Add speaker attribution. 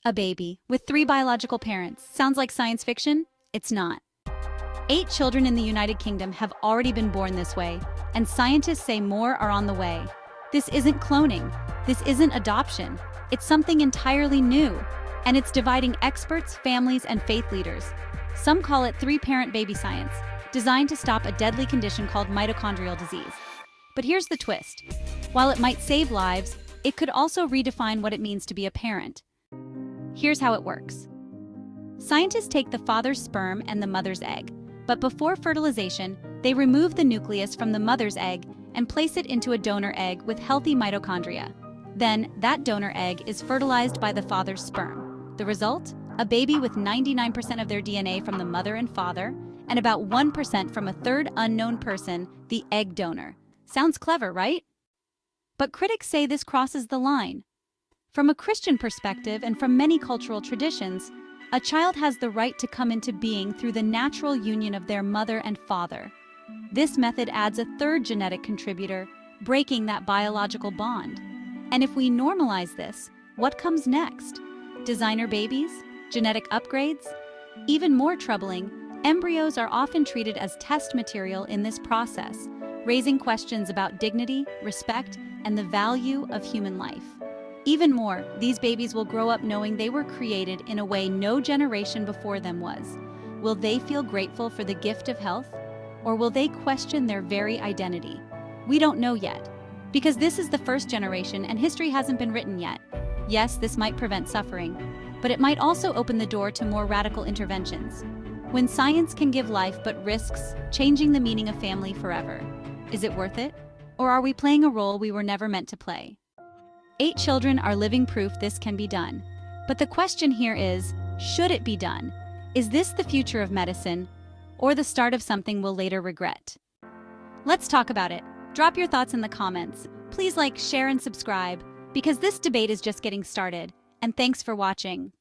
Speaker 1: A baby with 3 biological parents. Sounds like science fiction? It's not. 8 children in the United Kingdom have already been born this way, and scientists say more are on the way. This isn't cloning. This isn't adoption. It's something entirely new, and it's dividing experts, families, and faith leaders. Some call it three-parent baby science, designed to stop a deadly condition called mitochondrial disease. But here's the twist. While it might save lives, it could also redefine what it means to be a parent. Here's how it works. Scientists take the father's sperm and the mother's egg, but before fertilization, they remove the nucleus from the mother's egg and place it into a donor egg with healthy mitochondria. Then, that donor egg is fertilized by the father's sperm. The result? A baby with 99% of their DNA from the mother and father, and about 1% from a third unknown person, the egg donor. Sounds clever, right? But critics say this crosses the line. From a Christian perspective and from many cultural traditions, a child has the right to come into being through the natural union of their mother and father. This method adds a third genetic contributor, breaking that biological bond. And if we normalize this, what comes next? Designer babies? Genetic upgrades? Even more troubling, embryos are often treated as test material in this process, raising questions about dignity, respect, and the value of human life. Even more, these babies will grow up knowing they were created in a way no generation before them was. Will they feel grateful for the gift of health? Or will they question their very identity? We don't know yet, because this is the first generation and history hasn't been written yet. Yes, this might prevent suffering, but it might also open the door to more radical interventions. When science can give life but risks changing the meaning of family forever, is it worth it? Or are we playing a role we were never meant to play? 8 children are living proof this can be done. But the question here is, should it be done? Is this the future of medicine, or the start of something we'll later regret? Let's talk about it. Drop your thoughts in the comments. Please like, share, and subscribe, because this debate is just getting started. And thanks for watching.